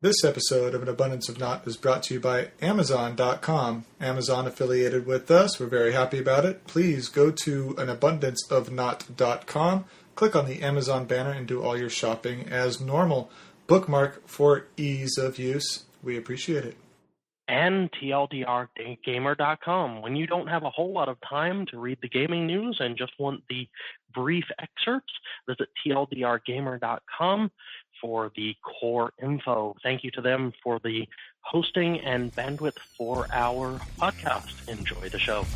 This episode of An Abundance of Naught is brought to you by Amazon.com. Amazon affiliated with us. We're very happy about it. Please go to anabundanceofnaught.com, click on the Amazon banner, and do all your shopping as normal. Bookmark for ease of use. We appreciate it. And TLDRgamer.com. When you don't have a whole lot of time to read the gaming news and just want the brief excerpts, visit TLDRgamer.com for the core info. Thank you to them for the hosting and bandwidth for our podcast. Enjoy the show.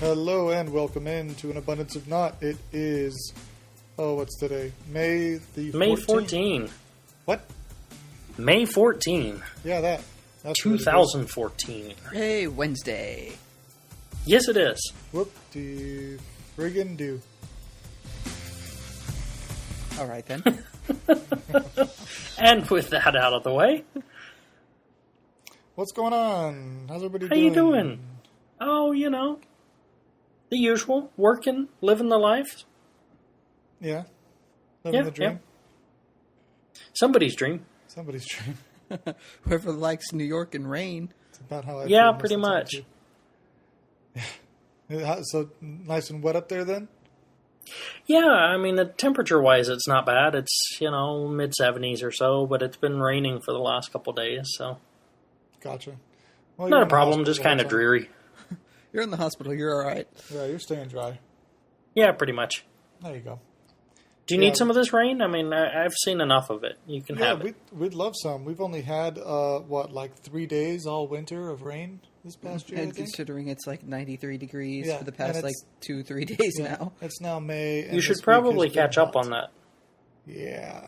Hello and welcome in to An Abundance of Naught. It is, what's today? May the 14th. May 14. What? May 14. Yeah, that's 2014. Hey, Wednesday. Yes, it is. Whoop-de friggin' do. All right, then. And with that out of the way, What's going on? How's everybody how doing? you doing? Oh, the usual. Working, living the life. Yeah. Living the dream. Yeah. Somebody's dream. Somebody's dream. Whoever likes New York and rain. It's about how I Yeah, feel most pretty of the time, much. too. So nice and wet up there then? Yeah, I mean, the temperature-wise, it's not bad. It's, mid-70s or so, but it's been raining for the last couple of days, so. Gotcha. Well, Not a problem, just kind of dreary. You're in the hospital. You're all right. Yeah, you're staying dry. Yeah, pretty much. There you go. Do you need some of this rain? I mean, I've seen enough of it. You can have it. We'd love some. We've only had, 3 days all winter of rain this past year, I And think? considering it's like 93 degrees Yeah, for the past and 2-3 days now. It's now May. And You should this week probably has been catch up hot. on that. Yeah.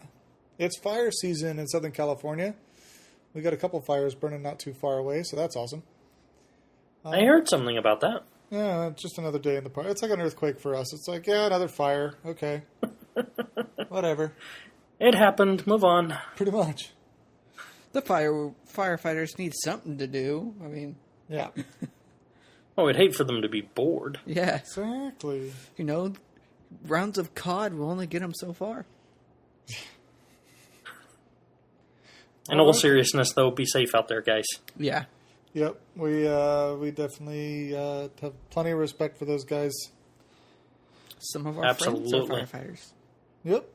It's fire season in Southern California. We got a couple fires burning not too far away, so that's awesome. I heard something about that. Yeah, just another day in the park. It's like an earthquake for us. It's like, yeah, another fire. Okay. Whatever. It happened. Move on. Pretty much. The firefighters need something to do. I mean, Yeah. Oh, I'd hate for them to be bored. yeah. Exactly. Rounds of COD will only get them so far. In all seriousness, though, be safe out there, guys. Yeah. Yep. We definitely have plenty of respect for those guys. Some of our Absolutely. friends are firefighters. Yep.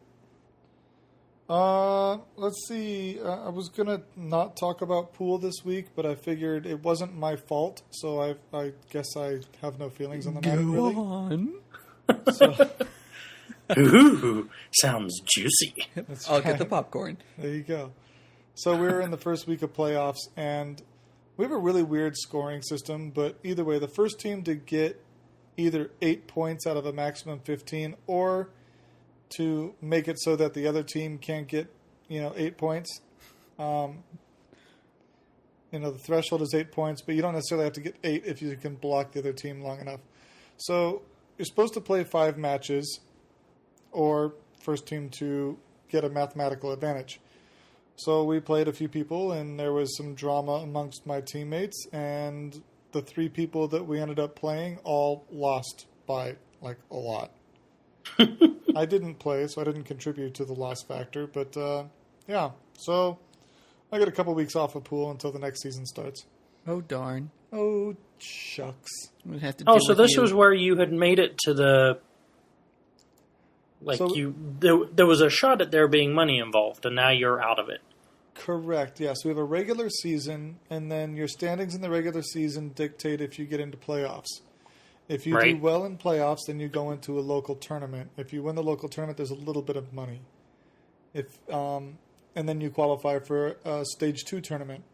Let's see. I was gonna not talk about pool this week, but I figured it wasn't my fault, so I guess I have no feelings on the matter. Really. on. So, Ooh, sounds juicy. I'll get the popcorn. there you go. So we're in the first week of playoffs, and we have a really weird scoring system. But either way, the first team to get either 8 points out of a maximum 15, or to make it so that the other team can't get, 8 points. The threshold is 8 points, but you don't necessarily have to get 8 if you can block the other team long enough. So you're supposed to play 5 matches, or first team to get a mathematical advantage. So we played a few people, and there was some drama amongst my teammates, and the 3 people that we ended up playing all lost by, a lot. I didn't play, so I didn't contribute to the loss factor, but, yeah. So I got a couple weeks off of pool until the next season starts. Oh, darn. Oh, shucks. We'd have to Oh, deal so with this you. was where you had made it to the... There was a shot at there being money involved, and now you're out of it. Correct, yes. We have a regular season, and then your standings in the regular season dictate if you get into playoffs. If you do well in playoffs, then you go into a local tournament. If you win the local tournament, there's a little bit of money. And then you qualify for a Stage 2 tournament.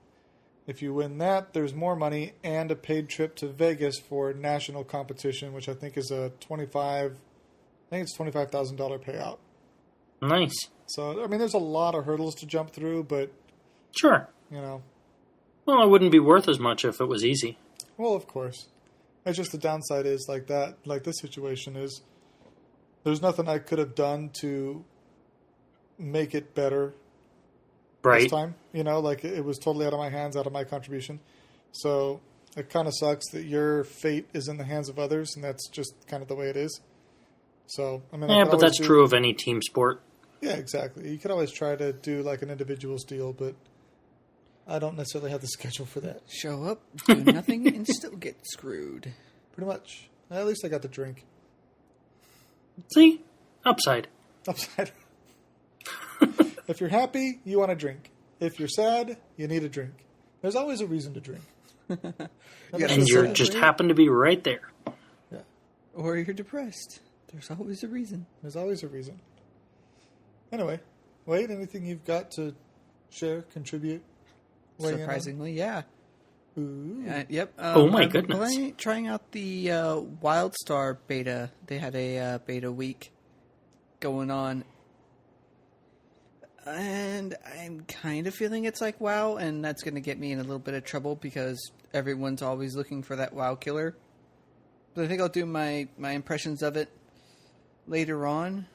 If you win that, there's more money and a paid trip to Vegas for national competition, which I think is a $25,000 payout. Nice. So, there's a lot of hurdles to jump through, but, Sure. Well, it wouldn't be worth as much if it was easy. Well, of course. It's just the downside is like this situation is, there's nothing I could have done to make it better this time. It was totally out of my hands, out of my contribution. So it kind of sucks that your fate is in the hands of others, and that's just kind of the way it is. So, I mean, Yeah, but that's true of any team sport. Yeah, exactly. You could always try to do like an individuals deal, but I don't necessarily have the schedule for that. Show up, do nothing, and still get screwed. Pretty much. At least I got to drink. See? Upside. Upside. If you're happy, you want to drink. If you're sad, you need a drink. There's always a reason to drink. And you just happen to be right there. Yeah. Or you're depressed. There's always a reason. There's always a reason. Anyway, Wade, anything you've got to share, contribute? Surprisingly, yeah. Ooh. Yep. Oh my I've been goodness. trying out the WildStar beta. They had a beta week going on. And I'm kind of feeling it's like WoW, and that's going to get me in a little bit of trouble because everyone's always looking for that WoW killer. But I think I'll do my impressions of it later on.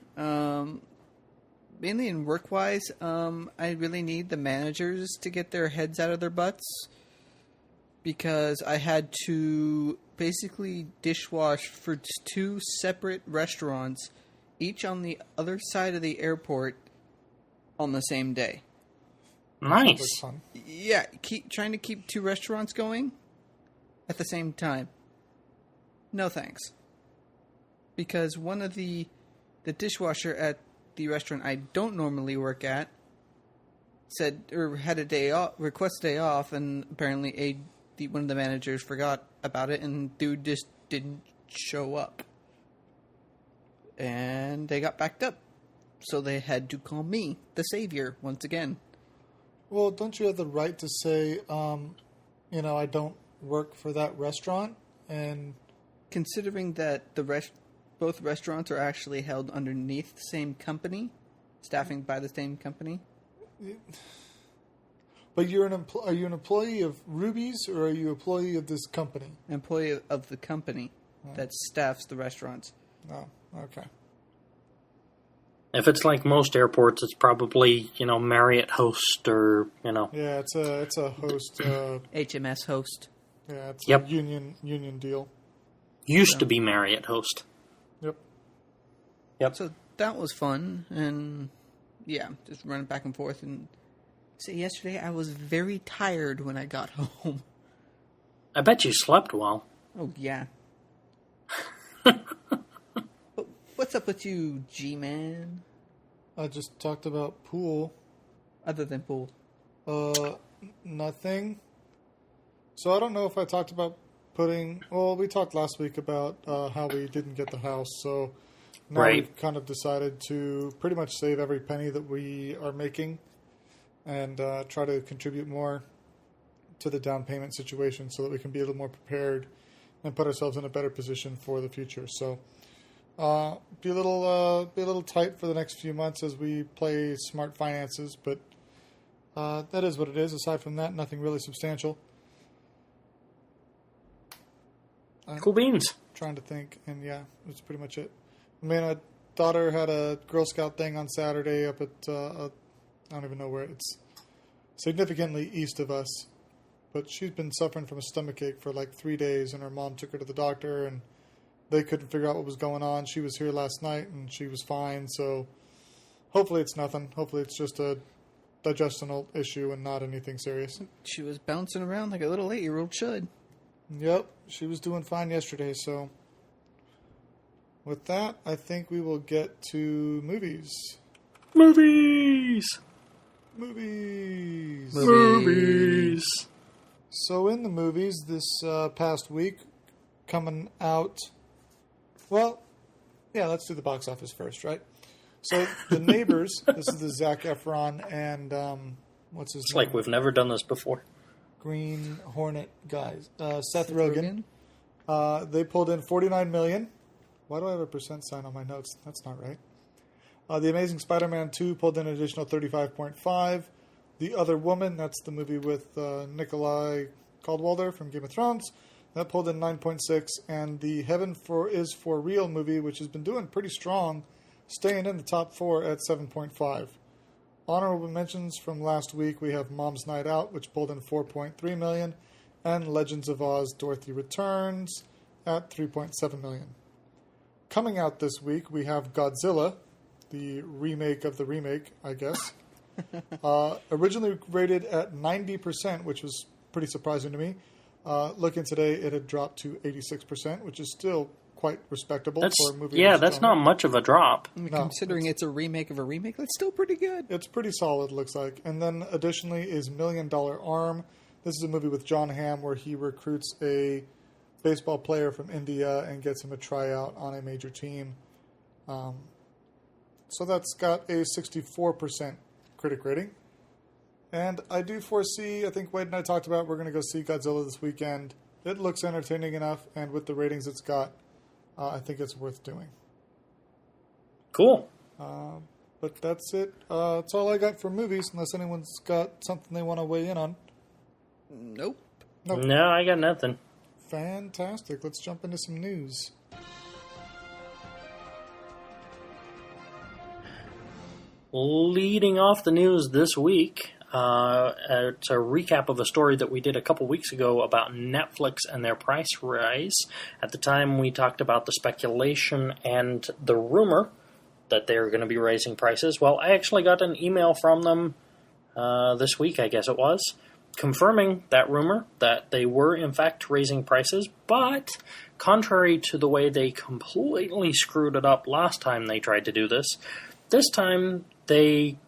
Mainly in work-wise, I really need the managers to get their heads out of their butts because I had to basically dishwash for 2 separate restaurants, each on the other side of the airport, on the same day. Nice. Fun. Yeah, trying to keep 2 restaurants going at the same time. No thanks. Because one of the dishwasher at the restaurant I don't normally work at had a day off, request a day off, and apparently one of the managers forgot about it, and dude just didn't show up. And they got backed up. So they had to call me the savior once again. Well, don't you have the right to say, I don't work for that restaurant? And considering that both restaurants are actually held underneath the same company, staffing by the same company. But are you an employee of Ruby's or are you an employee of this company? Employee of the company that staffs the restaurants. Oh, okay. If it's like most airports, it's probably, Marriott host or, Yeah, it's a host. HMS host. Yeah, it's Yep. a union deal. Used to be Marriott host. Yep. So that was fun, and yeah, just running back and forth. And yesterday I was very tired when I got home. I bet you slept well. Oh yeah. What's up with you, G-Man? I just talked about pool. Other than pool. Nothing. So I don't know if I talked about we talked last week about how we didn't get the house, so now Right. we've kind of decided to pretty much save every penny that we are making and try to contribute more to the down payment situation so that we can be a little more prepared and put ourselves in a better position for the future. So be a little tight for the next few months as we play smart finances, but that is what it is. Aside from that, nothing really substantial. Cool beans. Trying to think, and yeah, that's pretty much it. I mean, my daughter had a Girl Scout thing on Saturday up at I don't even know where, it's significantly east of us, but she's been suffering from a stomachache for like 3 days, and her mom took her to the doctor, and they couldn't figure out what was going on. She was here last night, and she was fine, so hopefully it's nothing. Hopefully it's just a digestional issue and not anything serious. She was bouncing around like a little 8-year-old should. Yep, she was doing fine yesterday, so with that, I think we will get to movies. Movies! So in the movies this past week, coming out, well, yeah, let's do the box office first, right? So The Neighbors, this is the Zac Efron and what's his It's name? like we've never done this before. Green Hornet guys. Seth Rogen. They pulled in $49 million. Why do I have a % sign on my notes? That's not right. The Amazing Spider-Man 2 pulled in an additional 35.5. The Other Woman, that's the movie with Nikolai Caldwelder from Game of Thrones, that pulled in 9.6. And the Heaven is for Real movie, which has been doing pretty strong, staying in the top 4 at 7.5. Honorable mentions from last week, we have Mom's Night Out, which pulled in 4.3 million, and Legends of Oz: Dorothy Returns at 3.7 million. coming out this week, we have Godzilla, the remake of the remake, I guess. Originally rated at 90%, which was pretty surprising to me. Looking today, it had dropped to 86%, which is still quite respectable for a movie. Yeah, that's not much of a drop. Considering it's a remake of a remake, that's still pretty good. It's pretty solid, looks like. And then additionally is $1 Million Arm. This is a movie with John Hamm where he recruits a baseball player from India and gets him a tryout on a major team. So that's got a 64% critic rating. And I do foresee, I think Wade and I talked about, we're going to go see Godzilla this weekend. It looks entertaining enough, and with the ratings it's got, I think it's worth doing. Cool. But that's it. That's all I got for movies, unless anyone's got something they want to weigh in on. Nope. No, I got nothing. Fantastic. Let's jump into some news. Leading off the news this week, it's a recap of a story that we did a couple weeks ago about Netflix and their price rise. At the time, we talked about the speculation and the rumor that they're going to be raising prices. Well, I actually got an email from them this week, I guess it was, confirming that rumor, that they were in fact raising prices, but contrary to the way they completely screwed it up last time they tried to do this time they,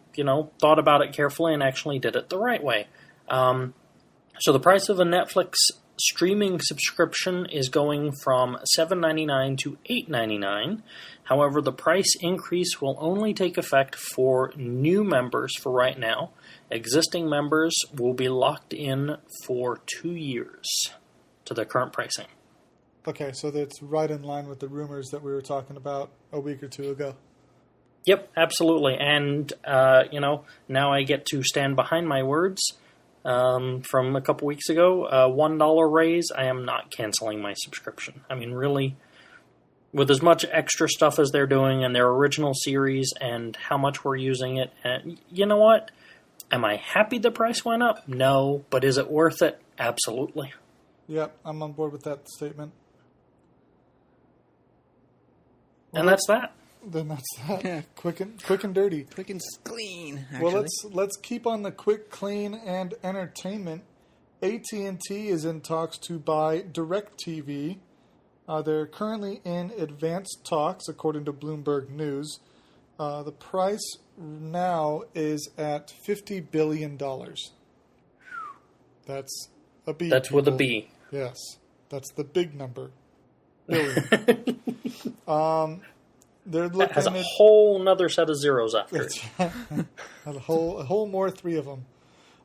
thought about it carefully and actually did it the right way. So the price of a Netflix streaming subscription is going from $7.99 to $8.99. However, the price increase will only take effect for new members for right now. Existing members will be locked in for 2 years to their current pricing. Okay, so that's right in line with the rumors that we were talking about a week or two ago. Yep, absolutely. And, now I get to stand behind my words from a couple weeks ago. $1 raise, I am not canceling my subscription. I mean, really, with as much extra stuff as they're doing and their original series and how much we're using it, and you know what? Am I happy the price went up? No. But is it worth it? Absolutely. Yep, I'm on board with that statement. Well, and that's that. Then that's that. Yeah. Quick and dirty. Quick and clean, actually. Well, let's keep on the quick, clean, and entertainment. at&t is in talks to buy DirecTV. They're currently in advanced talks, according to Bloomberg News. The price now is at $50 billion. That's a B. That's people. With a B. Yes. That's the big number. Billion. They're looking that has a whole nother set of zeros after it. a whole more, 3 of them.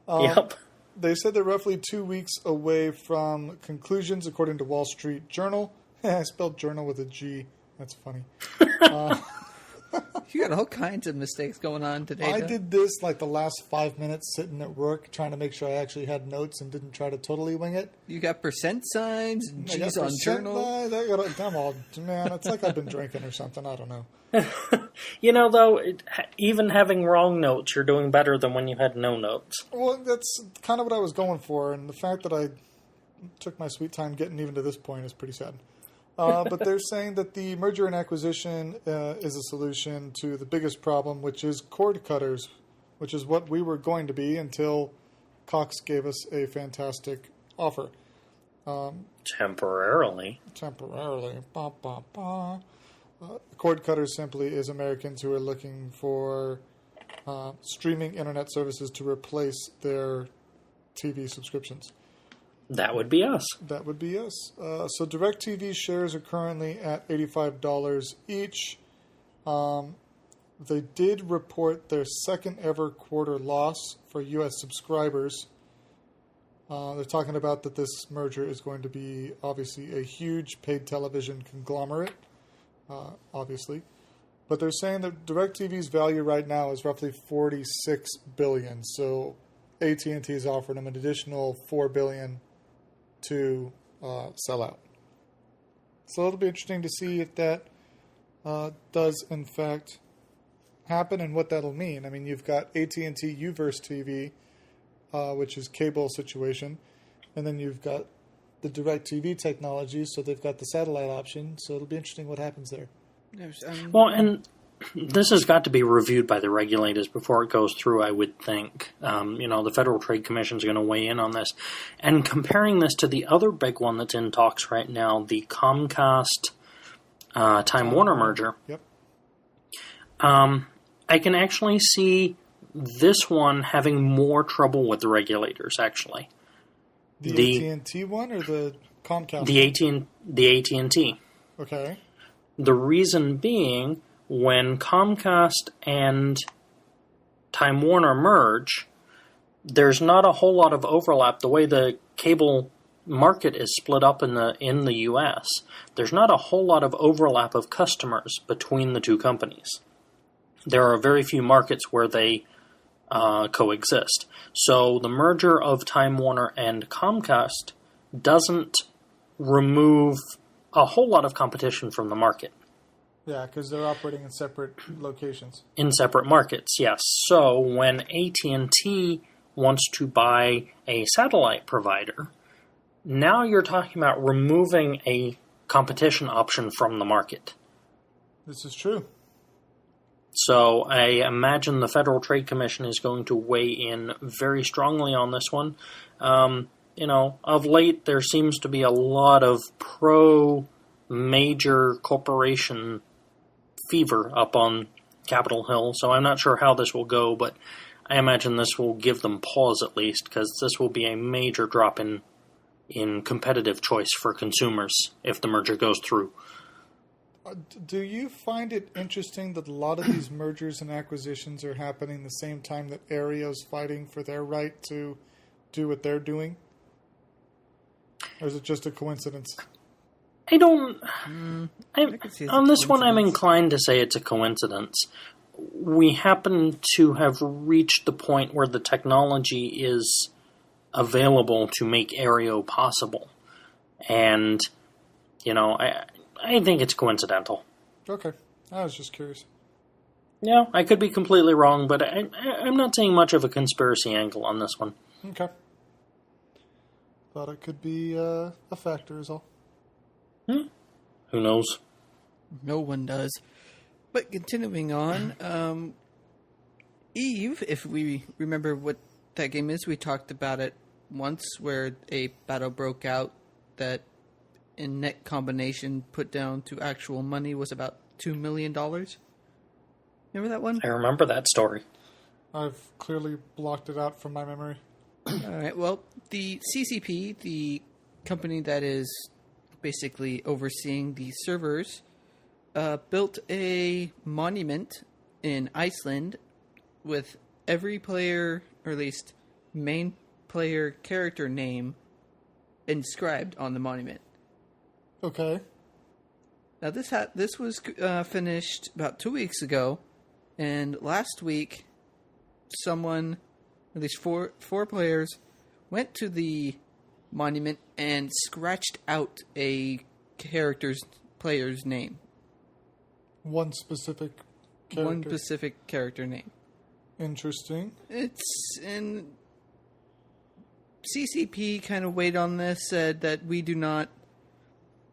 Yep. They said they're roughly 2 weeks away from conclusions, according to Wall Street Journal. I spelled journal with a G. That's funny. You got all kinds of mistakes going on today. I did this like the last 5 minutes sitting at work trying to make sure I actually had notes and didn't try to totally wing it. You got percent signs and G's on journal. Come on, man. It's like I've been drinking or something. I don't know. Though, even having wrong notes, you're doing better than when you had no notes. Well, that's kind of what I was going for, and the fact that I took my sweet time getting even to this point is pretty sad. But they're saying that the merger and acquisition is a solution to the biggest problem, which is cord cutters, which is what we were going to be until Cox gave us a fantastic offer. Temporarily. Bah, bah, bah. Cord cutters simply is Americans who are looking for streaming internet services to replace their TV subscriptions. That would be us. That would be us. So DirecTV shares are currently at $85 each. They did report their second ever quarter loss for U.S. subscribers. They're talking about that this merger is going to be obviously a huge paid television conglomerate, obviously. But they're saying that DirecTV's value right now is roughly $46 billion. So AT&T is offering them an additional $4 billion to sell out. So it'll be interesting to see if that does in fact happen and what that'll mean. I mean, you've got AT&T Uverse TV, which is cable situation, and then you've got the DirecTV technology, so they've got the satellite option. So it'll be interesting what happens there. Well, and this has got to be reviewed by the regulators before it goes through, I would think. The Federal Trade Commission is going to weigh in on this. And comparing this to the other big one that's in talks right now, the Comcast Time Warner merger, Yep. I can actually see this one having more trouble with the regulators, actually. The AT&T one or the Comcast? The AT&T. Okay. The reason being, when Comcast and Time Warner merge, there's not a whole lot of overlap. The way the cable market is split up in the U.S., there's not a whole lot of overlap of customers between the two companies. There are very few markets where they coexist. So the merger of Time Warner and Comcast doesn't remove a whole lot of competition from the market. Yeah, because they're operating in separate locations. In separate markets, yes. So when AT&T wants to buy a satellite provider, now you're talking about removing a competition option from the market. This is true. So I imagine the Federal Trade Commission is going to weigh in very strongly on this one. Of late there seems to be a lot of pro-major corporation fever up on Capitol Hill, so I'm not sure how this will go, but I imagine this will give them pause at least, because this will be a major drop in competitive choice for consumers if the merger goes through. Do you find it interesting that a lot of these mergers and acquisitions are happening the same time that Aereo's fighting for their right to do what they're doing? Or is it just a coincidence? I don't... on this one, I'm coincidence. inclined to say it's a coincidence. We happen to have reached the point where the technology is available to make Aereo possible. And, I think it's coincidental. Okay. I was just curious. Yeah, I could be completely wrong, but I'm not seeing much of a conspiracy angle on this one. Okay. Thought it could be a factor is all. Who knows? No one does. But continuing on, Eve, if we remember what that game is, we talked about it once where a battle broke out that in net combination put down to actual money was about $2 million. Remember that one? I remember that story. I've clearly blocked it out from my memory. All right. Well, the CCP, the company that is basically overseeing the servers, built a monument in Iceland with every player, or at least main player character name inscribed on the monument. Okay. Now this was finished about 2 weeks ago, and last week, someone, at least four players, went to the monument and scratched out a player's name. One specific character. One specific character name. Interesting. It's in CCP kind of weighed on this, said that we do not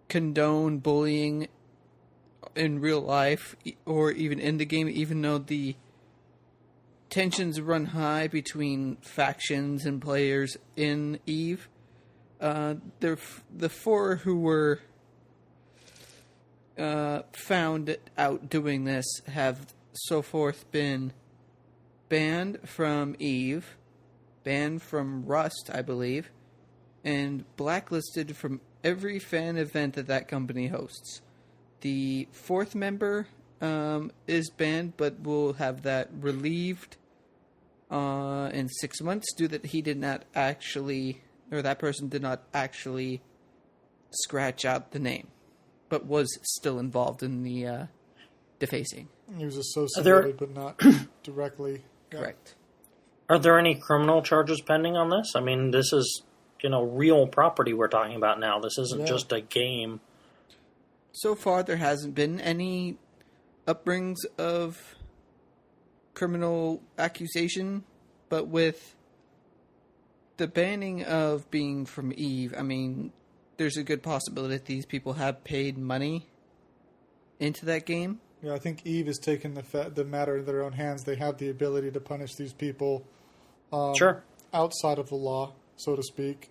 condone bullying in real life or even in the game, even though the tensions run high between factions and players in EVE. The four who were found out doing this have so forth been banned from EVE, banned from Rust, I believe, and blacklisted from every fan event that company hosts. The fourth member is banned, but will have that relieved in 6 months due that he did not actually, or that person did not actually scratch out the name, but was still involved in the defacing. He was associated, but not directly. Yeah. Correct. Are there any criminal charges pending on this? I mean, this is, real property we're talking about now. This isn't just a game. So far, there hasn't been any upbrings of criminal accusation, but with the banning of being from EVE, I mean, there's a good possibility that these people have paid money into that game. Yeah, I think Eve has taken the matter in their own hands. They have the ability to punish these people Sure. outside of the law, so to speak.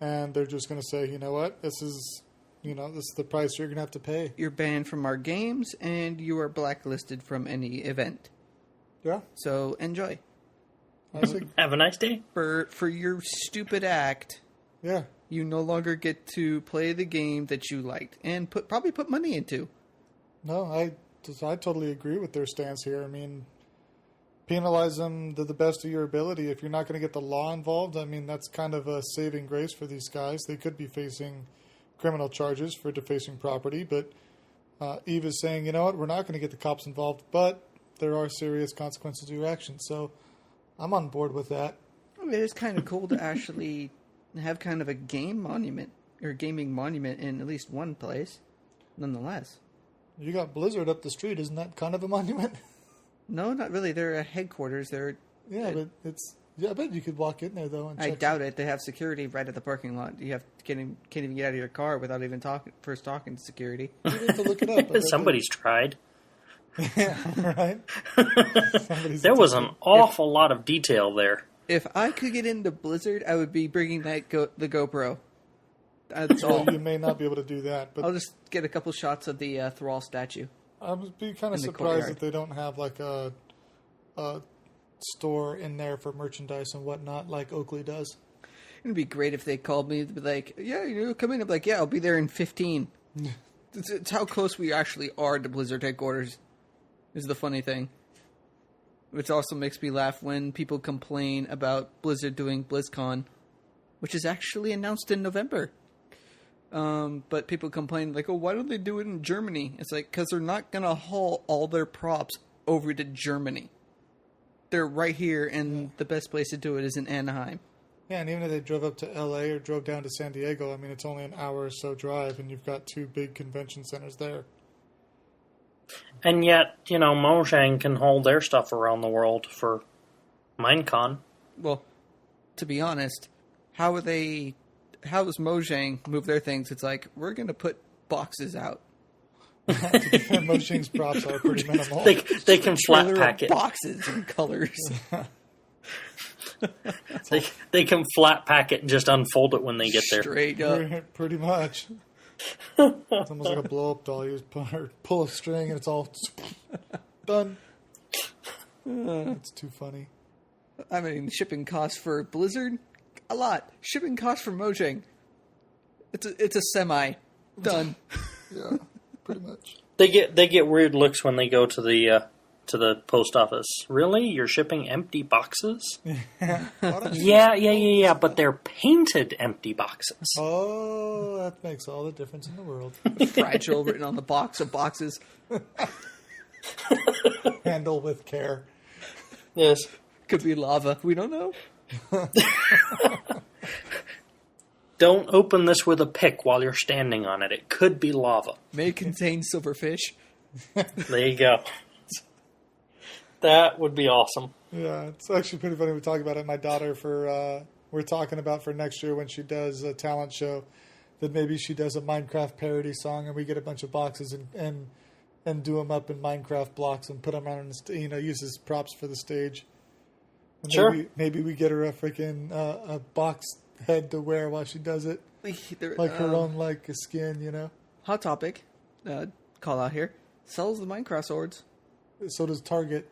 And they're just going to say, you know what, this is the price you're going to have to pay. You're banned from our games, and you are blacklisted from any event. Yeah. So enjoy. I think, Have a nice day. For your stupid act, yeah. you no longer get to play the game that you liked and probably put money into. No, I totally agree with their stance here. I mean, penalize them to the best of your ability. If you're not going to get the law involved, I mean, that's kind of a saving grace for these guys. They could be facing criminal charges for defacing property, but Eve is saying, you know what, we're not going to get the cops involved, but there are serious consequences to your actions. So I'm on board with that. I mean, it's kind of cool to actually have kind of a game monument or gaming monument in at least one place, nonetheless. You got Blizzard up the street. Isn't that kind of a monument? No, not really. They're a headquarters. Yeah, but I bet you could walk in there, though. And I check doubt it. They have security right at the parking lot. You can't even get out of your car without even talking to security. You have to look it up. Somebody's tried. Yeah, right? There was an awful lot of detail there. If I could get into Blizzard, I would be bringing the GoPro. That's all. Well, you may not be able to do that, but I'll just get a couple shots of the Thrall statue. I would be kind of in the surprised courtyard. that they don't have like a store in there for merchandise and whatnot, like Oakley does. It'd be great if they called me to be like, yeah, come in. I'm like, yeah, I'll be there in 15. It's how close we actually are to Blizzard headquarters, is the funny thing. Which also makes me laugh when people complain about Blizzard doing BlizzCon, which is actually announced in November. But people complain, like, oh, why don't they do it in Germany? It's like, because they're not going to haul all their props over to Germany. They're right here, and the best place to do it is in Anaheim. Yeah, and even if they drove up to L.A. or drove down to San Diego, I mean, it's only an hour or so drive, and you've got two big convention centers there. And yet, Mojang can hold their stuff around the world for Minecon. Well, to be honest, how does Mojang move their things? It's like, we're going to put boxes out. To be fair, Mojang's props are pretty minimal. They can flat pack it. Boxes and colors. They can flat pack it and just unfold it when they get there. Straight up. Pretty much. It's almost like a blow-up doll. You just pull a string and it's all done. It's too funny. I mean, shipping costs for Blizzard, a lot. Shipping costs for Mojang, it's a semi. Done. Yeah, pretty much. They get weird looks when they go to the post office. Really? You're shipping empty boxes? Yeah, but they're painted empty boxes. Oh, that makes all the difference in the world. Fragile written on the box of boxes. Handle with care. Yes. Could be lava. We don't know. Don't open this with a pick while you're standing on it. It could be lava. May contain silverfish. There you go. That would be awesome. Yeah, it's actually pretty funny. We talk about it. My daughter we're talking about for next year when she does a talent show, that maybe she does a Minecraft parody song and we get a bunch of boxes and do them up in Minecraft blocks and put them on, use as props for the stage. And sure. Maybe we get her a freaking a box head to wear while she does it, like her own like a skin, Hot Topic, call out here, sells the Minecraft swords. So does Target.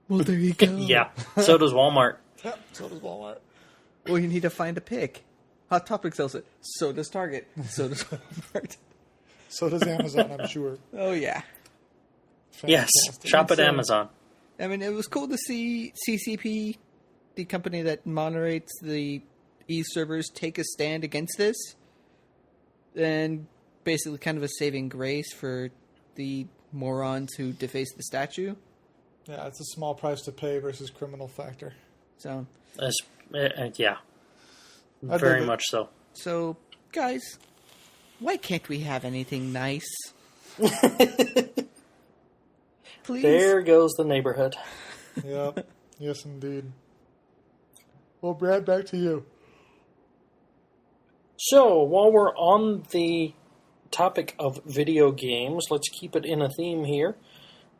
Well, there you go. Yeah, so does Walmart. Yep, so does Walmart. Well, you need to find a pick. Hot Topic sells it. So does Target. So does Walmart. So does Amazon, I'm sure. Oh, yeah. Fantastic. Yes, shop at Amazon. I mean, it was cool to see CCP, the company that moderates the e-servers, take a stand against this. And basically kind of a saving grace for the morons who defaced the statue. Yeah, it's a small price to pay versus criminal factor. So, Yeah. Very much so. So, guys, why can't we have anything nice? Please. There goes the neighborhood. Yep. Yes, indeed. Well, Brad, back to you. So, while we're on the topic of video games, let's keep it in a theme here.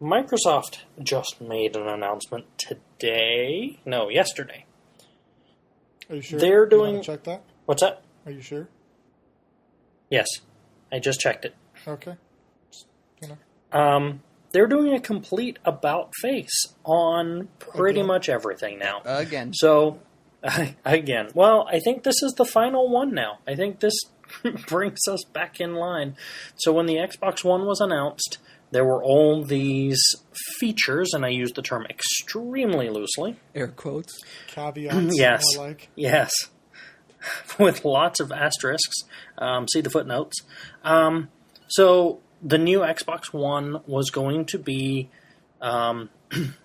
Microsoft just made an announcement today. No, yesterday. Are you sure? They're doing... You want to check that? What's that? Are you sure? Yes. I just checked it. Okay. Just, they're doing a complete about face on pretty much everything now. Again. So, again. Well, I think this is the final one now. I think this brings us back in line. So when the Xbox One was announced, there were all these features, and I use the term extremely loosely. Air quotes. caveats. Yes. More like. Yes. With lots of asterisks. See the footnotes. So the new Xbox One was going to be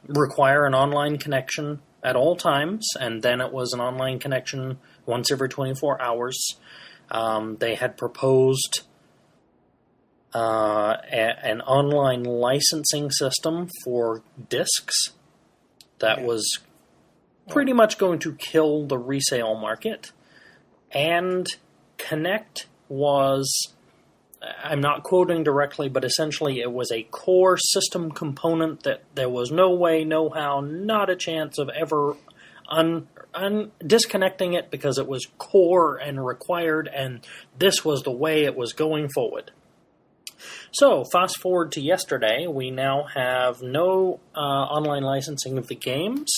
require an online connection at all times, and then it was an online connection once every 24 hours. They had proposed an online licensing system for discs that was pretty much going to kill the resale market. And Kinect was, I'm not quoting directly, but essentially it was a core system component that there was no way, no how, not a chance of ever disconnecting it because it was core and required, and this was the way it was going forward. So, fast forward to yesterday, we now have no online licensing of the games.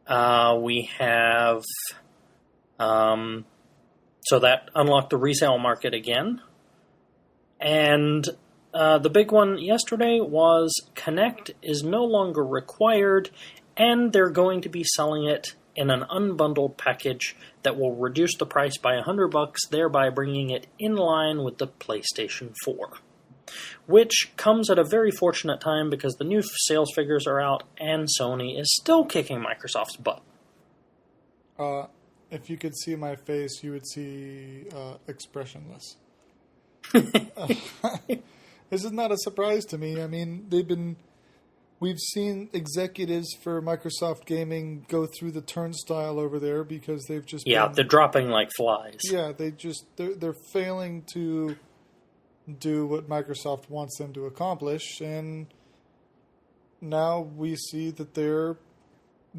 We have... so that unlocked the resale market again. And the big one yesterday was Kinect is no longer required, and they're going to be selling it in an unbundled package that will reduce the price by $100, thereby bringing it in line with the PlayStation 4. Which comes at a very fortunate time because the new sales figures are out, and Sony is still kicking Microsoft's butt. If you could see my face, you would see expressionless. This is not a surprise to me. I mean, we've seen executives for Microsoft Gaming go through the turnstile over there because they've just they're dropping like flies. Yeah, they're failing to do what Microsoft wants them to accomplish, and now we see that they're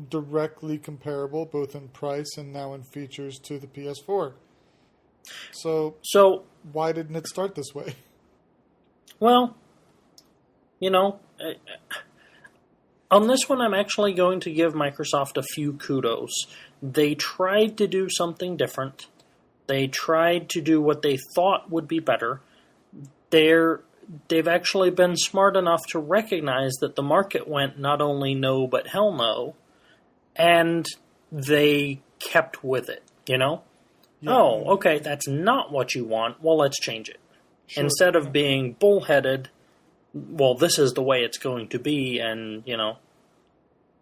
directly comparable, both in price and now in features, to the PS4. So why didn't it start this way? Well, on this one, I'm actually going to give Microsoft a few kudos. They tried to do something different. They tried to do what they thought would be better. They've actually been smart enough to recognize that the market went not only no, but hell no. And they kept with it, Yeah. Oh, okay, that's not what you want. Well, let's change it. Sure. Instead of being bullheaded, well, this is the way it's going to be, and,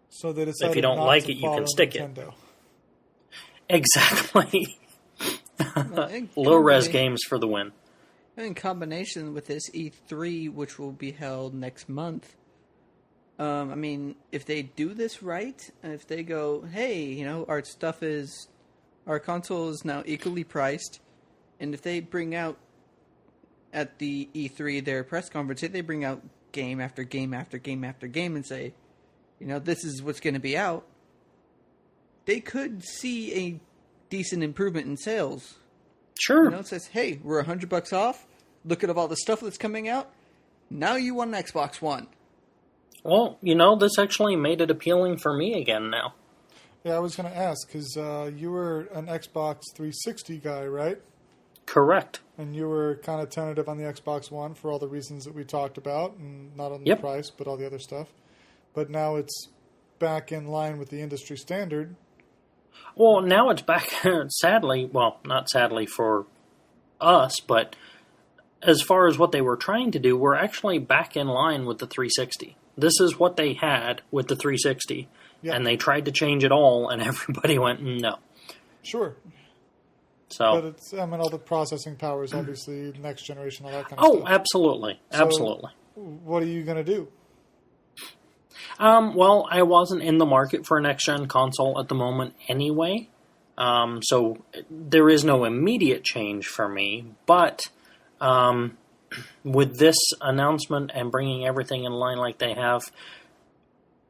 So they decided if you don't like it, you can stick Nintendo. it. Exactly. Low-res games for the win. In combination with this E3, which will be held next month, if they do this right, and if they go, hey, our console is now equally priced, and if they bring out at the E3, their press conference, if they bring out game after game after game after game and say, this is what's going to be out, they could see a decent improvement in sales. Sure. It says, hey, we're $100 off. Look at all the stuff that's coming out. Now you want an Xbox One. Well, this actually made it appealing for me again now. Yeah, I was going to ask, because you were an Xbox 360 guy, right? Correct. And you were kind of tentative on the Xbox One for all the reasons that we talked about, and not on the price, but all the other stuff. But now it's back in line with the industry standard. Well, now it's back, sadly, well, not sadly for us, but as far as what they were trying to do, we're actually back in line with the 360. This is what they had with the 360, and they tried to change it all, and everybody went, no. Sure. So, but it's, all the processing power is obviously next generation, all that kind of stuff. Oh, absolutely. Absolutely. So what are you going to do? Well, I wasn't in the market for a next-gen console at the moment anyway, so there is no immediate change for me, but With this announcement and bringing everything in line like they have,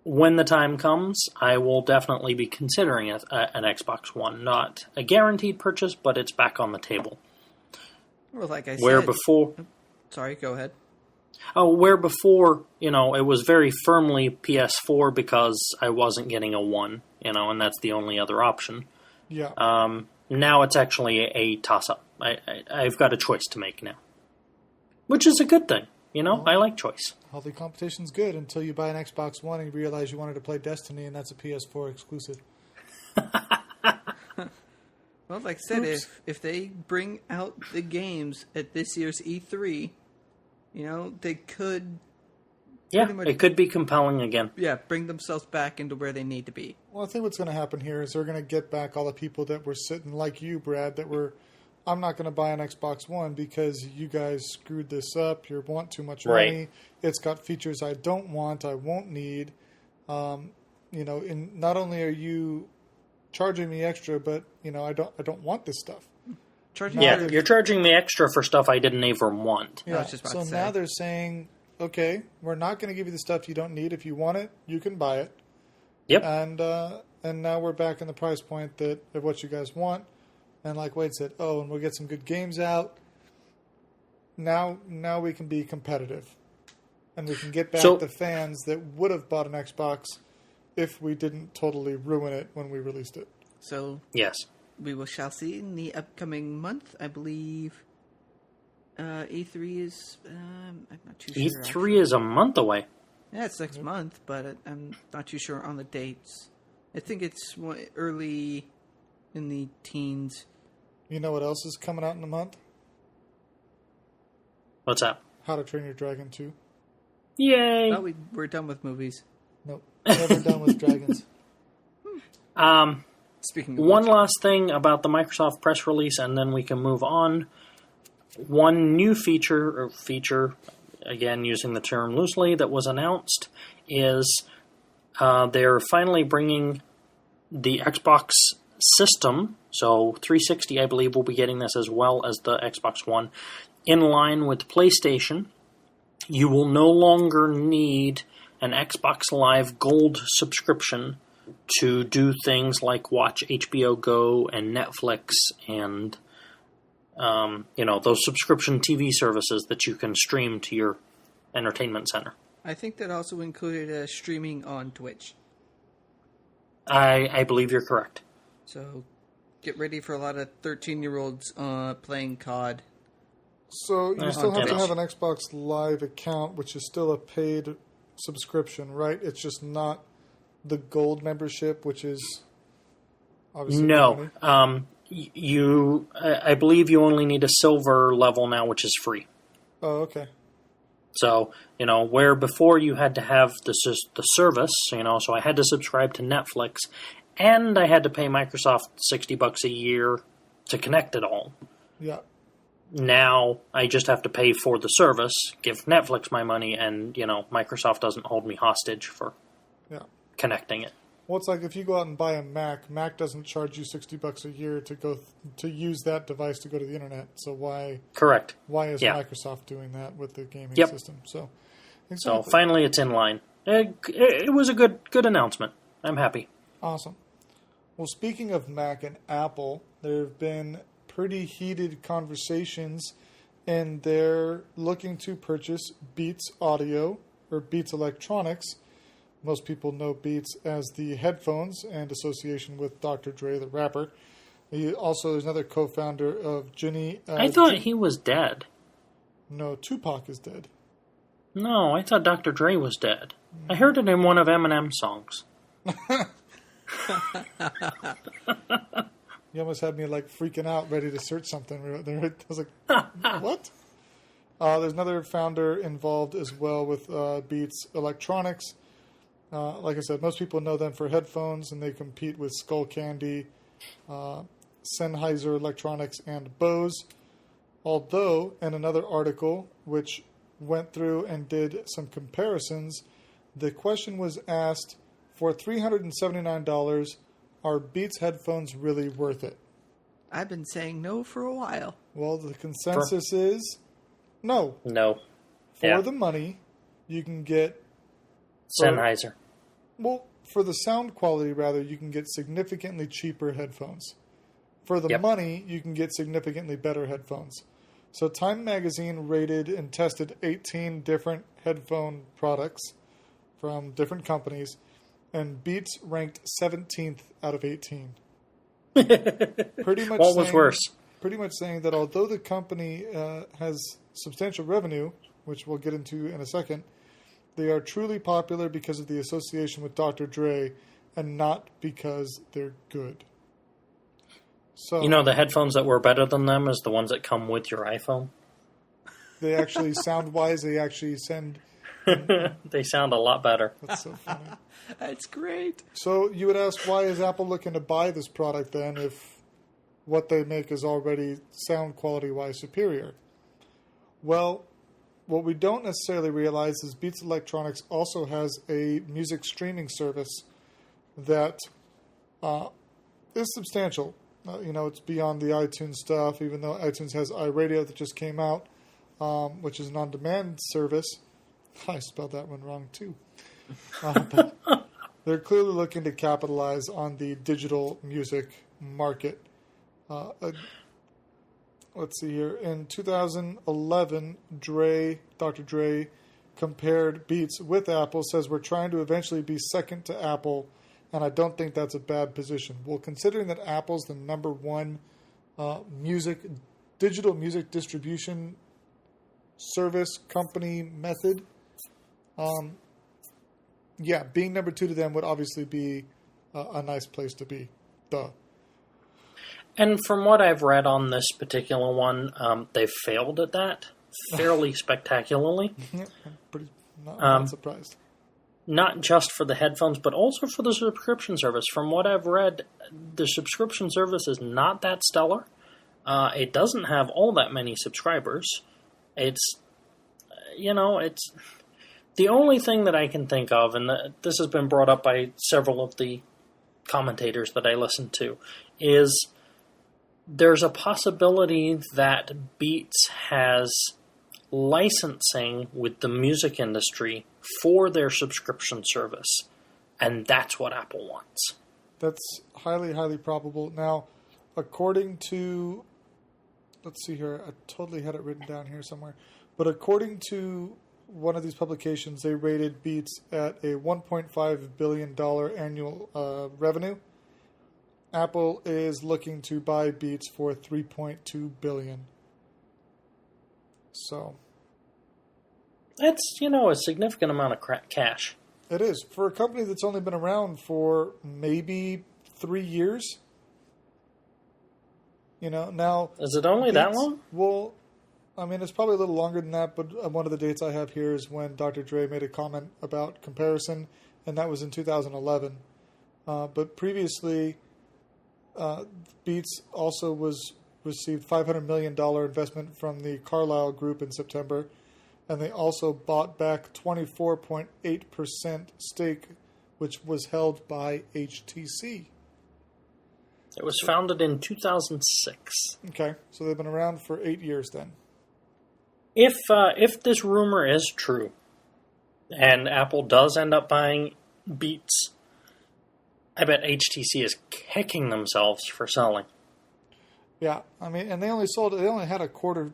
when the time comes, I will definitely be considering an Xbox One. Not a guaranteed purchase, but it's back on the table. Well, like I Where said... before... Sorry, go ahead. Oh, where before, it was very firmly PS4 because I wasn't getting a One, and that's the only other option. Yeah. Now it's actually a toss-up. I've got a choice to make now. Which is a good thing, I like choice. Healthy competition's good until you buy an Xbox One and you realize you wanted to play Destiny and that's a PS4 exclusive. Well, like I said, if they bring out the games at this year's E3, they could... Yeah, it could be compelling again. Yeah, bring themselves back into where they need to be. Well, I think what's going to happen here is they're going to get back all the people that were sitting like you, Brad, that were... I'm not going to buy an Xbox One because you guys screwed this up. You want too much money. It's got features I don't want, I won't need. And not only are you charging me extra, but I don't want this stuff. You're charging me extra for stuff I didn't even want. Yeah. So now they're saying, okay, we're not going to give you the stuff you don't need. If you want it, you can buy it. Yep. And now we're back in the price point of what you guys want. And like Wade said, and we'll get some good games out. Now we can be competitive. And we can get back the fans that would have bought an Xbox if we didn't totally ruin it when we released it. So yes, we shall see in the upcoming month, I believe. E3 is... I'm not too sure. E3 actually. is a month away. Yeah, it's next month, but I'm not too sure on the dates. I think it's early in the teens. You know what else is coming out in a month? What's that? How to Train Your Dragon 2. Yay! Oh, we're done with movies. Nope. Never done with dragons. Speaking of one last thing about the Microsoft press release, and then we can move on. One new feature, again using the term loosely, that was announced is they're finally bringing the Xbox system, so 360 I believe will be getting this as well as the Xbox One, in line with PlayStation. You will no longer need an Xbox Live Gold subscription to do things like watch HBO Go and Netflix and those subscription TV services that you can stream to your entertainment center. I think that also included streaming on Twitch. I believe you're correct. So get ready for a lot of 13-year-olds playing COD. So you still have to have an Xbox Live account, which is still a paid subscription, right? It's just not the gold membership, which is obviously no. I believe you only need a silver level now, which is free. Oh, okay. So, where before you had to have the service, so I had to subscribe to Netflix, and I had to pay Microsoft $60 a year to connect it all. Yeah. Now, I just have to pay for the service, give Netflix my money, and, Microsoft doesn't hold me hostage for connecting it. Well, it's like if you go out and buy a Mac doesn't charge you $60 a year to use that device to go to the internet. So why? Correct. Why is Microsoft doing that with the gaming system? So, exactly. So finally, it's in line. It was a good announcement. I'm happy. Awesome. Well, speaking of Mac and Apple, there have been pretty heated conversations, and they're looking to purchase Beats Audio or Beats Electronics. Most people know Beats as the headphones and association with Dr. Dre, the rapper. He also is another co-founder of Ginny. I thought he was dead. No, Tupac is dead. No, I thought Dr. Dre was dead. I heard it in one of Eminem's songs. You almost had me freaking out, ready to search something. I was like, what? There's another founder involved as well with Beats Electronics. Like I said, most people know them for headphones, and they compete with Skullcandy, Sennheiser Electronics, and Bose. Although, in another article, which went through and did some comparisons, the question was asked, for $379, are Beats headphones really worth it? I've been saying no for a while. Well, the consensus is No. For Yeah. the money, you can get... Sennheiser. Well, for the sound quality, rather, you can get significantly cheaper headphones. For the Yep. money, you can get significantly better headphones. So Time Magazine rated and tested 18 different headphone products from different companies, and Beats ranked 17th out of 18. Pretty much What was worse? Pretty much saying that although the company has substantial revenue, which we'll get into in a second, they are truly popular because of the association with Dr. Dre and not because they're good. So You know, the headphones that were better than them is the ones that come with your iPhone. they actually sound-wise, they actually send... They sound a lot better. That's so funny. That's great. So you would ask, why is Apple looking to buy this product then if what they make is already sound quality-wise superior? Well, what we don't necessarily realize is Beats Electronics also has a music streaming service that is substantial. It's beyond the iTunes stuff, even though iTunes has iRadio that just came out, which is an on-demand service. I spelled that one wrong, too. But they're clearly looking to capitalize on the digital music market. Let's see here. In 2011, Dr. Dre compared Beats with Apple, says we're trying to eventually be second to Apple, and I don't think that's a bad position. Well, considering that Apple's the number one digital music distribution service company method, being number two to them would obviously be a nice place to be. Duh. And from what I've read on this particular one, they've failed at that fairly spectacularly. Yeah, I'm not surprised. Not just for the headphones, but also for the subscription service. From what I've read, the subscription service is not that stellar. It doesn't have all that many subscribers. It's the only thing that I can think of, and this has been brought up by several of the commentators that I listen to, is there's a possibility that Beats has licensing with the music industry for their subscription service, and that's what Apple wants. That's highly, highly probable. Now, according to... Let's see here. I totally had it written down here somewhere. But according to one of these publications, they rated Beats at a $1.5 billion annual revenue. Apple is looking to buy Beats for $3.2 billion. So That's, a significant amount of cash. it is. For a company that's only been around for maybe 3 years. Now... Is it only that long? Well, I mean, it's probably a little longer than that, but one of the dates I have here is when Dr. Dre made a comment about comparison, and that was in 2011. But previously, Beats also received $500 million investment from the Carlyle Group in September, and they also bought back 24.8% stake, which was held by HTC. It was founded in 2006. Okay, so they've been around for 8 years then. If this rumor is true, and Apple does end up buying Beats, I bet HTC is kicking themselves for selling. Yeah, I mean, and they only had a quarter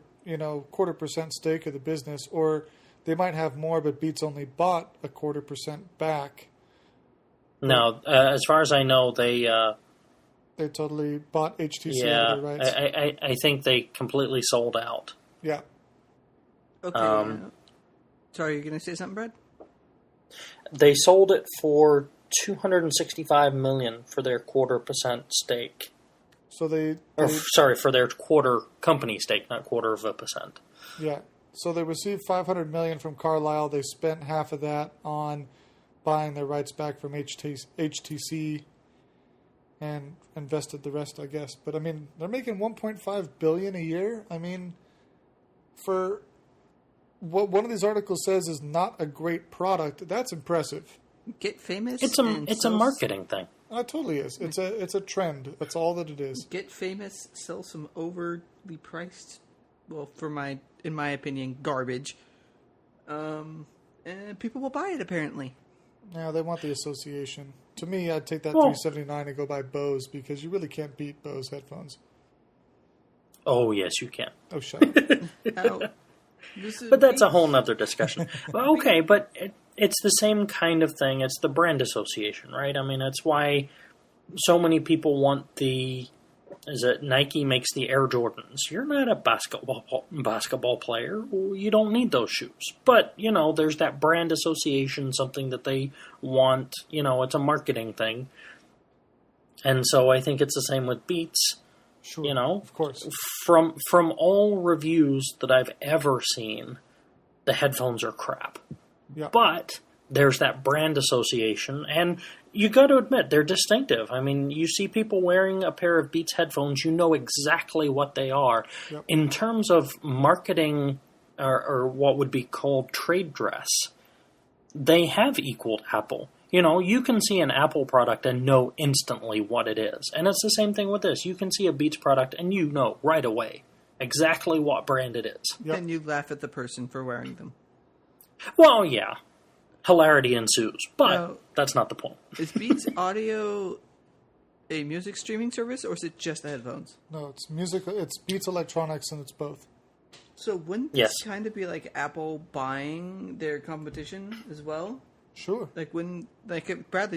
percent stake of the business, or they might have more, but Beats only bought a 0.25% back. No, as far as I know, they totally bought HTC out of their rights. I think they completely sold out. Yeah. Okay. Sorry, you're going to say something, Brad? They sold it for $265 million for their 0.25% stake. So for their quarter company stake, not 0.25%. Yeah. So they received $500 million from Carlyle. They spent half of that on buying their rights back from HTC and invested the rest, I guess. But I mean, they're making $1.5 billion a year. I mean, for what one of these articles says is not a great product, that's impressive. Get famous. It's a marketing thing. It totally is. It's a trend. That's all that it is. Get famous, sell some overly priced well, in my opinion, garbage. And people will buy it, apparently. Yeah, they want the association. To me, I'd take that Well, $379 and go buy Bose, because you really can't beat Bose headphones. oh, yes, you can. Oh, shut up. Now, But that's a whole nother discussion. Well, okay, but it's the same kind of thing. It's the brand association, right? I mean, that's why so many people want is it Nike makes the Air Jordans. You're not a basketball player. You don't need those shoes. But, there's that brand association, something that they want. It's a marketing thing. And so I think it's the same with Beats. Sure, of course. From all reviews that I've ever seen, the headphones are crap. Yeah. But there's that brand association, and you got to admit, they're distinctive. I mean, you see people wearing a pair of Beats headphones, you know exactly what they are. Yep. In terms of marketing, or what would be called trade dress, they have equaled Apple. You can see an Apple product and know instantly what it is. And it's the same thing with this. You can see a Beats product and you know right away exactly what brand it is. Yep. And you laugh at the person for wearing them. Well, yeah. Hilarity ensues. But Now, that's not the point. is Beats Audio a music streaming service, or is it just the headphones? No, it's music. It's Beats Electronics, and it's both. So wouldn't Yes. this kind of be like Apple buying their competition as well? Sure. Bradley,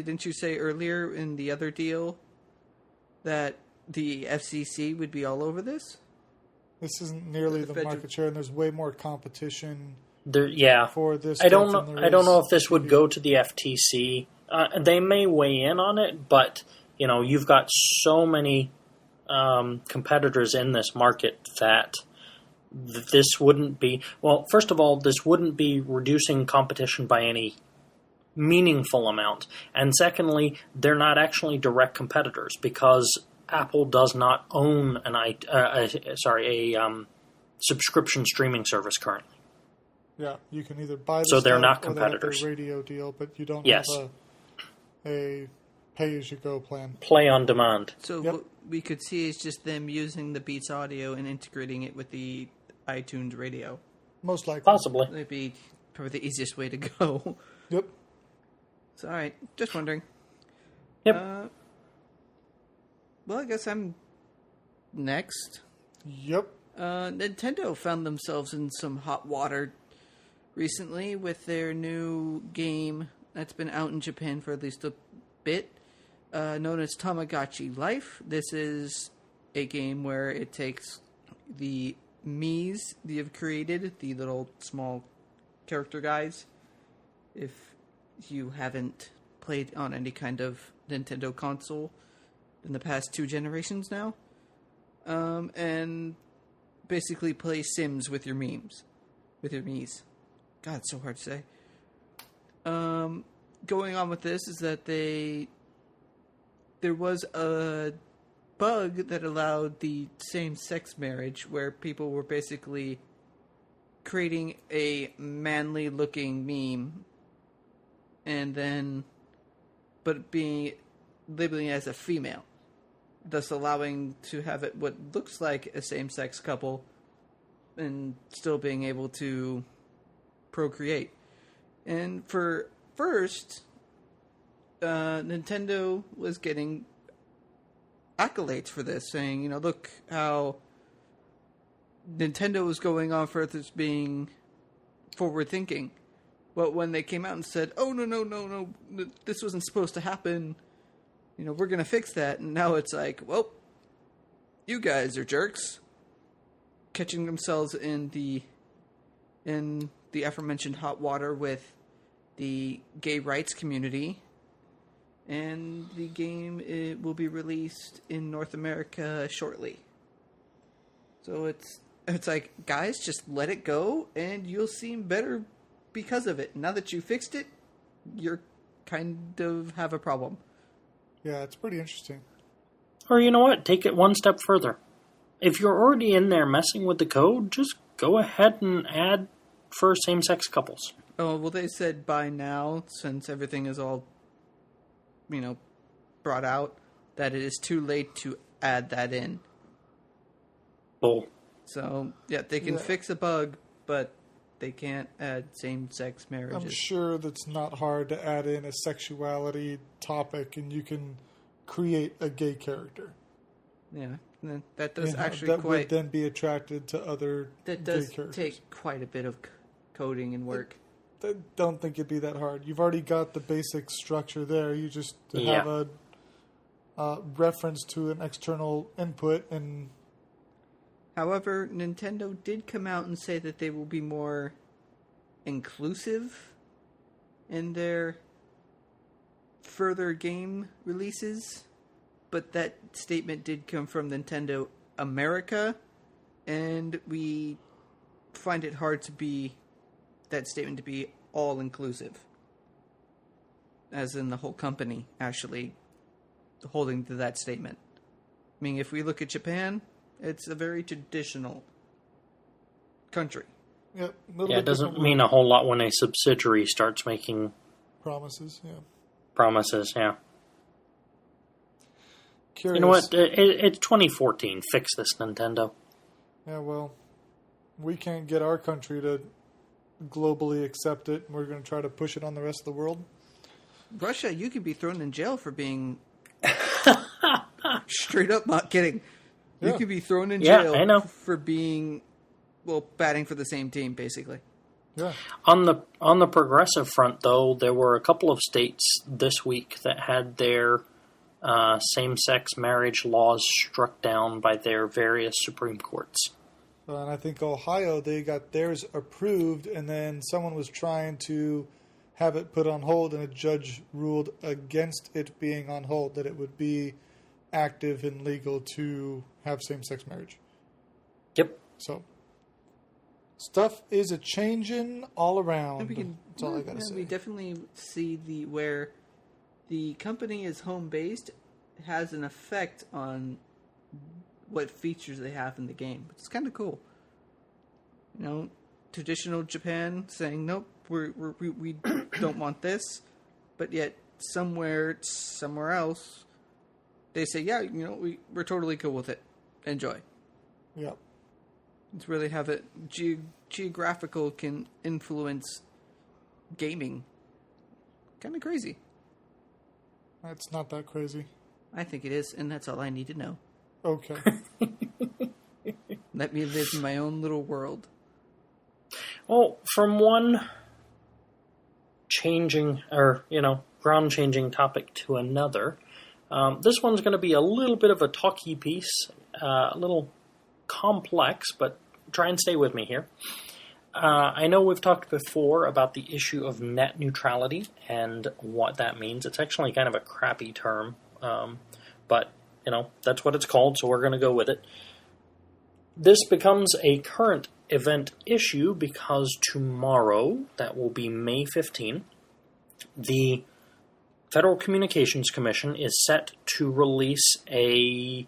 didn't you say earlier in the other deal that the FCC would be all over this? This isn't nearly The the federal- market share, and there's way more competition Yeah. for this. I don't stuff know. than there I don't is know if this would TV. go to the FTC. They may weigh in on it, but you've got so many competitors in this market that this wouldn't be. Well, first of all, this wouldn't be reducing competition by any meaningful amount, and secondly, they're not actually direct competitors because Apple does not own a subscription streaming service currently. Yeah, you can either buy the So they're stuff not or they have competitors. their radio deal, but you don't Yes. have a pay-as-you-go plan. Play on demand. So Yep. what we could see is just them using the Beats Audio and integrating it with the iTunes radio. Most likely. Possibly. That'd be probably the easiest way to go. Yep. So, all right, just wondering. Yep. Well, I guess I'm next. Yep. Nintendo found themselves in some hot water recently with their new game that's been out in Japan for at least a bit, known as Tamagotchi Life. This is a game where it takes the Miis that you've created, the little small character guys. If you haven't played on any kind of Nintendo console in the past 2 generations now, and basically play Sims with your Miis. God, it's so hard to say. Going on with this is that there was a bug that allowed the same-sex marriage where people were basically creating a manly-looking meme and then labeling it as a female, thus allowing to have it what looks like a same-sex couple and still being able to procreate. And for first, Nintendo was getting accolades for this, saying, look how Nintendo was going on for this being forward-thinking. But when they came out and said, oh, no, this wasn't supposed to happen, we're going to fix that. And now it's like, well, you guys are jerks. Catching themselves in the aforementioned hot water with the gay rights community. And the game will be released in North America shortly. So it's like, guys, just let it go and you'll seem better because of it. Now that you fixed it, you're kind of have a problem. Yeah, it's pretty interesting. Or you know what? Take it one step further. If you're already in there messing with the code, just go ahead and add for same-sex couples. Oh, well, they said by now, since everything is all, brought out, that it is too late to add that in. Bull. So, yeah, they can fix a bug, but they can't add same-sex marriages. I'm sure that's not hard to add in a sexuality topic, and you can create a gay character. Yeah, that does actually that would then be attracted to other that gay does characters. take quite a bit of coding and work. I don't think it'd be that hard. You've already got the basic structure there. You just have a reference to an external input. And however, Nintendo did come out and say that they will be more inclusive in their further game releases. But that statement did come from Nintendo America, and we find it hard to be that statement to be all inclusive, as in the whole company actually holding to that statement. I mean, if we look at Japan, it's a very traditional country. Yep, it doesn't mean a whole lot when a subsidiary starts making promises. Yeah, promises. Yeah. Curious. You know what? It's 2014. Fix this, Nintendo. Yeah, well, we can't get our country to globally accept it. We're going to try to push it on the rest of the world. Russia, you could be thrown in jail for being straight up not kidding. You could be thrown in jail I know. for being, batting for the same team, basically. Yeah. On the progressive front, though, there were a couple of states this week that had their same-sex marriage laws struck down by their various Supreme Courts. And I think Ohio, they got theirs approved, and then someone was trying to have it put on hold, and a judge ruled against it being on hold, that it would be active and legal to have same-sex marriage. Yep. So, stuff is a-changing all around. That's all I got to say. We definitely see where the company is home-based has an effect on what features they have in the game. It's kind of cool. You know, traditional Japan saying, nope, we don't want this, but yet somewhere else, they say, yeah, you know, we're totally cool with it. Enjoy. Yeah. It's really have it geographical can influence gaming. Kind of crazy. That's not that crazy. I think it is, and that's all I need to know. Okay. Let me live in my own little world. Well, from one ground-changing topic to another, this one's going to be a little bit of a talky piece, a little complex, but try and stay with me here. I know we've talked before about the issue of net neutrality and what that means. It's actually kind of a crappy term, but, that's what it's called, so we're going to go with it. This becomes a current event issue because tomorrow, that will be May 15, the Federal Communications Commission is set to release a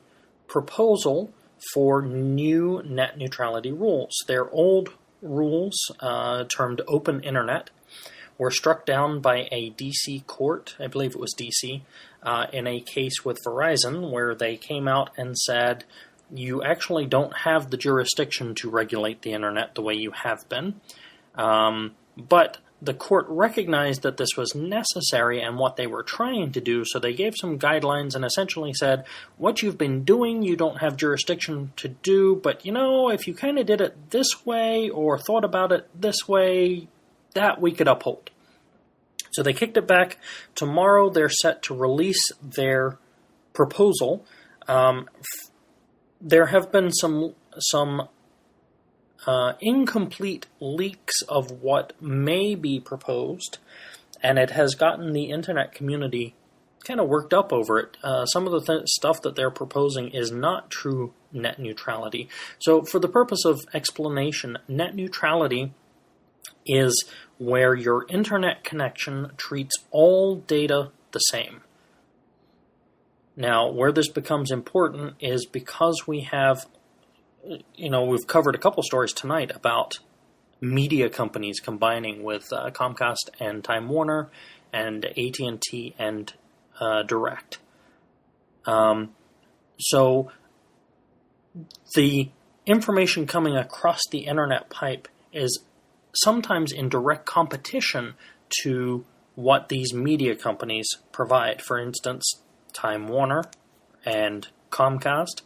proposal for new net neutrality rules. Their old rules, termed Open Internet, were struck down by a D.C. court, I believe it was D.C., in a case with Verizon where they came out and said, you actually don't have the jurisdiction to regulate the Internet the way you have been. But the court recognized that this was necessary and what they were trying to do, so they gave some guidelines and essentially said, what you've been doing you don't have jurisdiction to do, but if you kind of did it this way or thought about it this way, that we could uphold. So they kicked it back. Tomorrow they're set to release their proposal. There have been some incomplete leaks of what may be proposed, and it has gotten the internet community kind of worked up over it. Some of the stuff that they're proposing is not true net neutrality. So for the purpose of explanation, net neutrality is where your internet connection treats all data the same. Now, where this becomes important is because we have, we've covered a couple stories tonight about media companies combining with Comcast and Time Warner and at&t and Direct. So the information coming across the internet pipe is sometimes in direct competition to what these media companies provide. For instance, Time Warner and Comcast,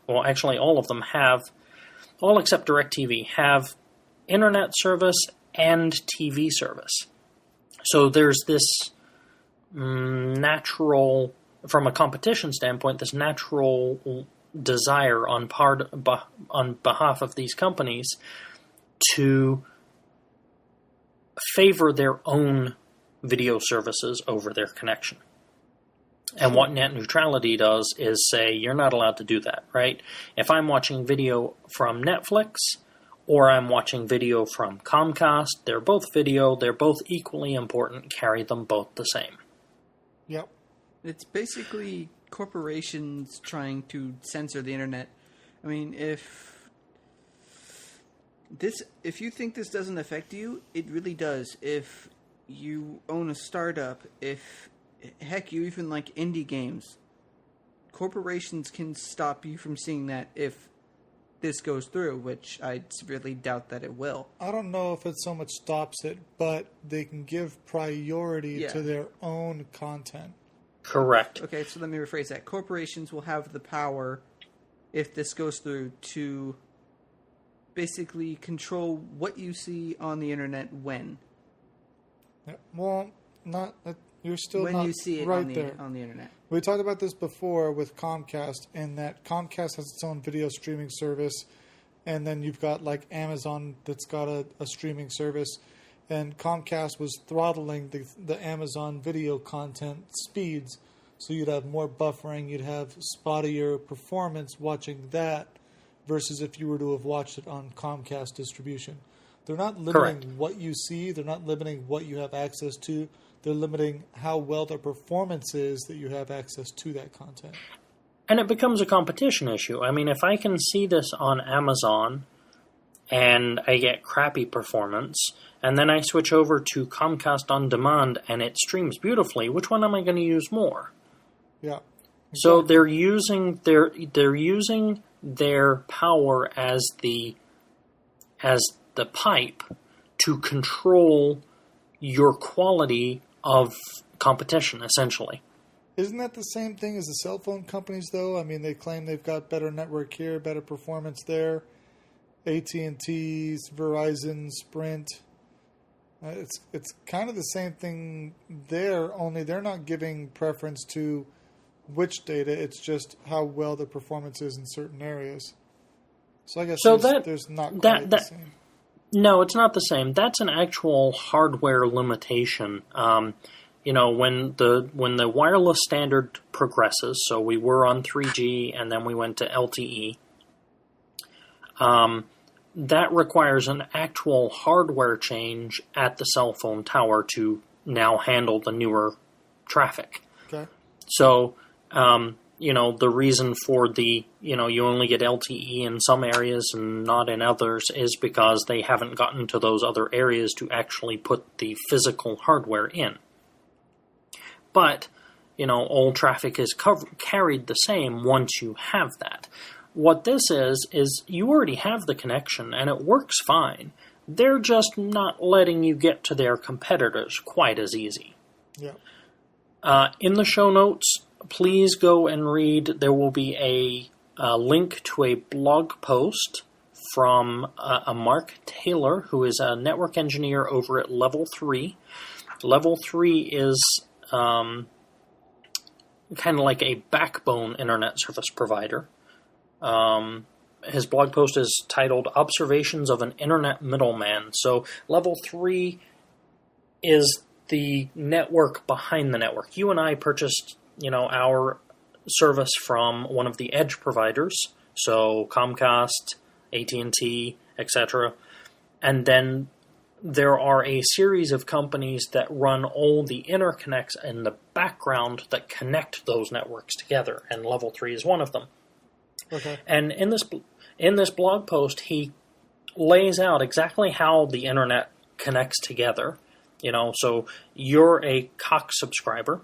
well, actually all of them have, all except DirecTV, have internet service and TV service. So there's this natural, from a competition standpoint, this natural desire on behalf of these companies to favor their own video services over their connection. And what net neutrality does is say, you're not allowed to do that, right? If I'm watching video from Netflix or I'm watching video from Comcast, they're both video, they're both equally important, carry them both the same. Yep. It's basically corporations trying to censor the internet. I mean, if you think this doesn't affect you, it really does. If you own a startup, heck, you even like indie games, corporations can stop you from seeing that if this goes through, which I really doubt that it will. I don't know if it so much stops it, but they can give priority to their own content. Correct. Okay, so let me rephrase that. Corporations will have the power, if this goes through, to basically control what you see on the internet when. Yeah, well, not you're still when not you see it right on there. On the internet. We talked about this before with Comcast, in that Comcast has its own video streaming service, and then you've got like Amazon that's got a streaming service, and Comcast was throttling the Amazon video content speeds, so you'd have more buffering, you'd have spottier performance watching that, versus if you were to have watched it on Comcast distribution. They're not limiting what you see, they're not limiting what you have access to, they're limiting how well their performance is that you have access to that content. And it becomes a competition issue. I mean, if I can see this on Amazon and I get crappy performance, and then I switch over to Comcast On Demand and it streams beautifully, which one am I going to use more? Yeah. Exactly. So they're using their power as the pipe to control your quality of competition, essentially. Isn't that the same thing as the cell phone companies, though? I mean, they claim they've got better network here, better performance there. at&t, Verizon, Sprint. It's kind of the same thing there, only they're not giving preference to which data. It's just how well the performance is in certain areas. So I guess there's not quite the same. No, it's not the same. That's an actual hardware limitation. When the wireless standard progresses, so we were on 3G and then we went to LTE, that requires an actual hardware change at the cell phone tower to now handle the newer traffic. Okay. So, the reason for you only get LTE in some areas and not in others is because they haven't gotten to those other areas to actually put the physical hardware in. But, all traffic is carried the same once you have that. What this is you already have the connection and it works fine. They're just not letting you get to their competitors quite as easy. Yeah. In the show notes, please go and read. There will be a link to a blog post from a Mark Taylor, who is a network engineer over at Level 3. Level 3 is kind of like a backbone internet service provider. His blog post is titled Observations of an Internet Middleman. So Level 3 is the network behind the network. You and I purchased, our service from one of the edge providers, so Comcast, at&t, etc. And then there are a series of companies that run all the interconnects in the background that connect those networks together, and Level 3 is one of them. Okay. And in this blog post, he lays out exactly how the internet connects together. So you're a Cox subscriber,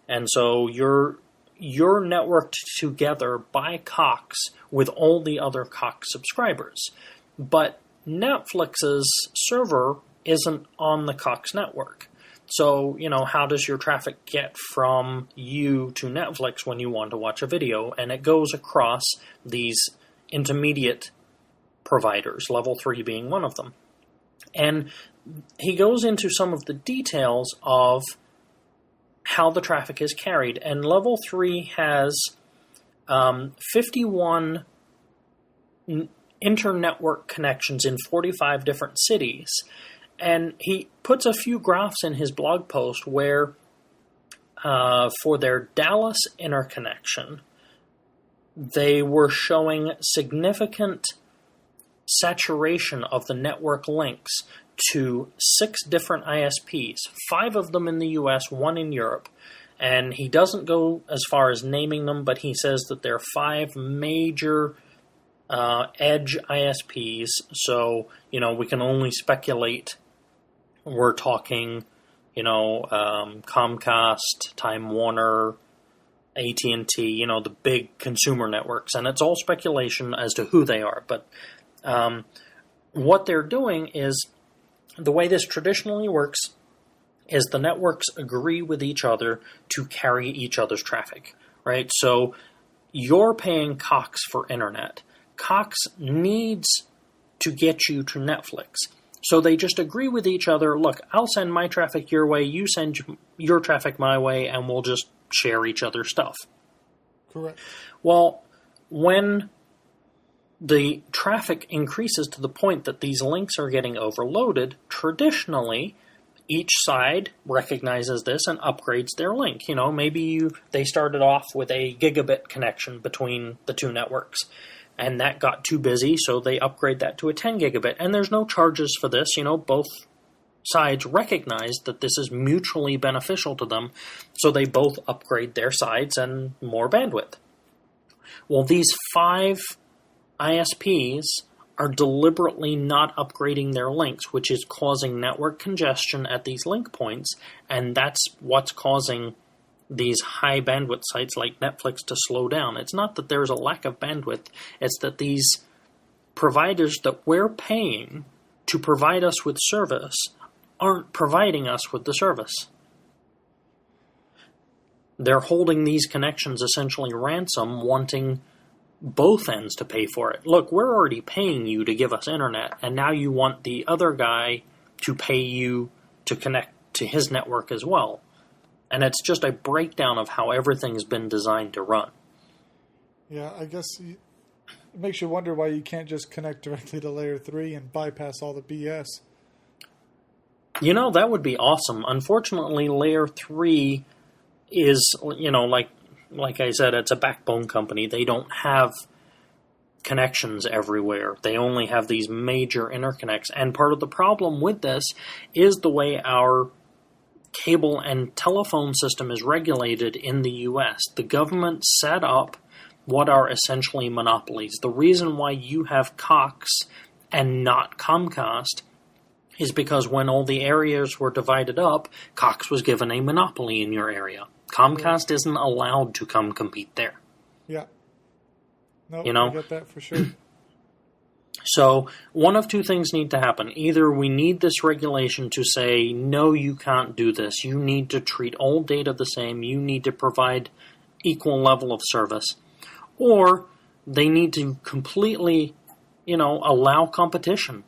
and so you're you're networked together by Cox with all the other Cox subscribers. But Netflix's server isn't on the Cox network. So, how does your traffic get from you to Netflix when you want to watch a video? And it goes across these intermediate providers, level 3 being one of them. And he goes into some of the details of how the traffic is carried. And level 3 has 51 internetwork connections in 45 different cities. And he puts a few graphs in his blog post where for their Dallas interconnection, they were showing significant saturation of the network links to 6 different ISPs, 5 of them in the US, 1 in Europe. And he doesn't go as far as naming them, but he says that there are 5 major edge ISPs. So, we can only speculate. We're talking, Comcast, Time Warner, at&t, the big consumer networks. And it's all speculation as to who they are. But what they're doing is, the way this traditionally works is the networks agree with each other to carry each other's traffic, right? So you're paying Cox for internet. Cox needs to get you to Netflix. So they just agree with each other, look, I'll send my traffic your way, you send your traffic my way, and we'll just share each other's stuff. Correct. Well, when the traffic increases to the point that these links are getting overloaded, traditionally, each side recognizes this and upgrades their link. Maybe they started off with a gigabit connection between the 2 networks, and that got too busy, so they upgrade that to a 10 gigabit. And there's no charges for this. Both sides recognize that this is mutually beneficial to them, so they both upgrade their sides and more bandwidth. Well, these 5 ISPs are deliberately not upgrading their links, which is causing network congestion at these link points, and that's what's causing these high bandwidth sites like Netflix to slow down. It's not that there's a lack of bandwidth, it's that these providers that we're paying to provide us with service aren't providing us with the service. They're holding these connections essentially ransom, wanting both ends to pay for it. Look, we're already paying you to give us internet, and now you want the other guy to pay you to connect to his network as well. And it's just a breakdown of how everything's been designed to run. Yeah, I guess it makes you wonder why you can't just connect directly to layer 3 and bypass all the BS. That would be awesome. Unfortunately, layer 3 is, like I said, it's a backbone company. They don't have connections everywhere. They only have these major interconnects. And part of the problem with this is the way our cable and telephone system is regulated in the U.S. The government set up what are essentially monopolies. The reason why you have Cox and not Comcast is because when all the areas were divided up, Cox was given a monopoly in your area. Comcast isn't allowed to come compete there. Yeah. No, I get that for sure. So one of 2 things need to happen. Either we need this regulation to say, no, you can't do this. You need to treat all data the same. You need to provide equal level of service. Or they need to completely, allow competition.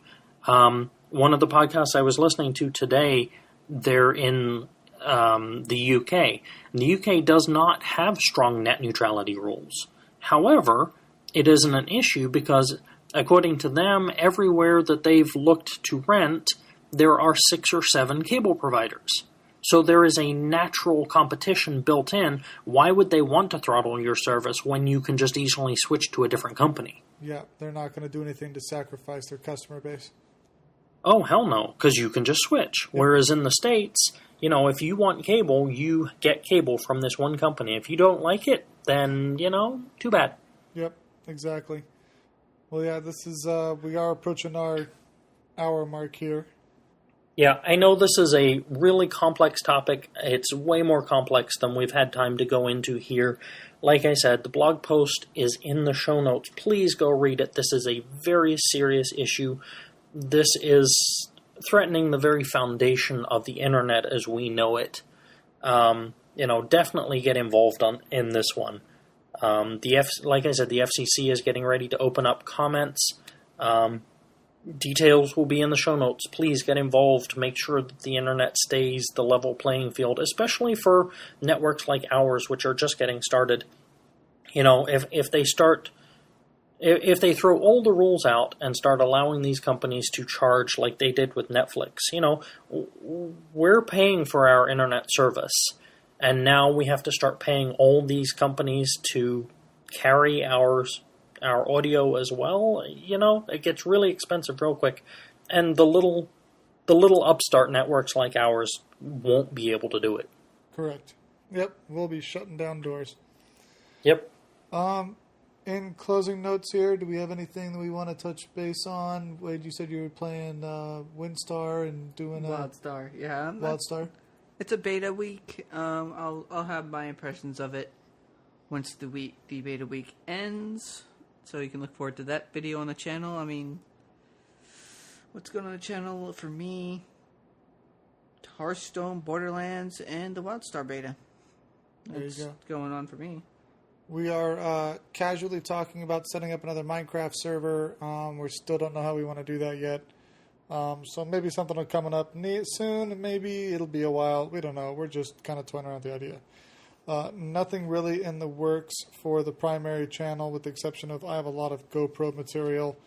One of the podcasts I was listening to today, they're in the UK. And the UK does not have strong net neutrality rules. However, it isn't an issue because, according to them, everywhere that they've looked to rent, there are 6 or 7 cable providers. So there is a natural competition built in. Why would they want to throttle your service when you can just easily switch to a different company? Yeah, they're not going to do anything to sacrifice their customer base. Oh, hell no, because you can just switch. Yep. Whereas in the States, if you want cable, you get cable from this one company. If you don't like it, then, too bad. Yep, exactly. Well, yeah, this is, we are approaching our hour mark here. Yeah, I know this is a really complex topic. It's way more complex than we've had time to go into here. Like I said, the blog post is in the show notes. Please go read it. This is a very serious issue. This is threatening the very foundation of the internet as we know it. Definitely get involved in this one. Like I said, the FCC is getting ready to open up comments. Details will be in the show notes. Please get involved. Make sure that the internet stays the level playing field, especially for networks like ours, which are just getting started. If they throw all the rules out and start allowing these companies to charge like they did with Netflix, we're paying for our internet service, and now we have to start paying all these companies to carry our audio as well. It gets really expensive real quick, and the little upstart networks like ours won't be able to do it. Correct. Yep, we'll be shutting down doors. Yep. In closing notes here, do we have anything that we want to touch base on? Wade, you said you were playing WinStar and doing WildStar. Yeah, WildStar. It's a beta week. I'll have my impressions of it once the beta week ends. So you can look forward to that video on the channel. I mean, what's going on the channel for me? Hearthstone, Borderlands, and the WildStar beta. That's going on for me. We are casually talking about setting up another Minecraft server. We still don't know how we want to do that yet. So maybe something will coming up soon. Maybe it'll be a while. We don't know. We're just kind of toying around with the idea. Nothing really in the works for the primary channel, with the exception of I have a lot of GoPro material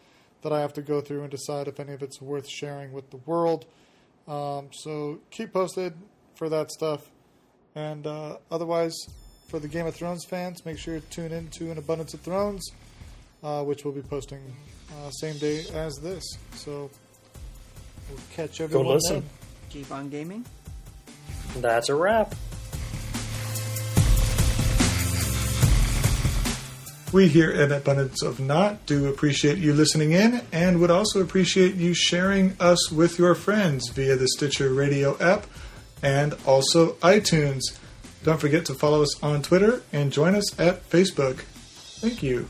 that I have to go through and decide if any of it's worth sharing with the world. So keep posted for that stuff. And otherwise, for the Game of Thrones fans, make sure to tune in to An Abundance of Thrones, which we'll be posting same day as this. So we'll catch everyone. Go listen. Then. Keep on gaming. That's a wrap. We here at Abundance of Naught do appreciate you listening in, and would also appreciate you sharing us with your friends via the Stitcher Radio app and also iTunes. Don't forget to follow us on Twitter and join us at Facebook. Thank you.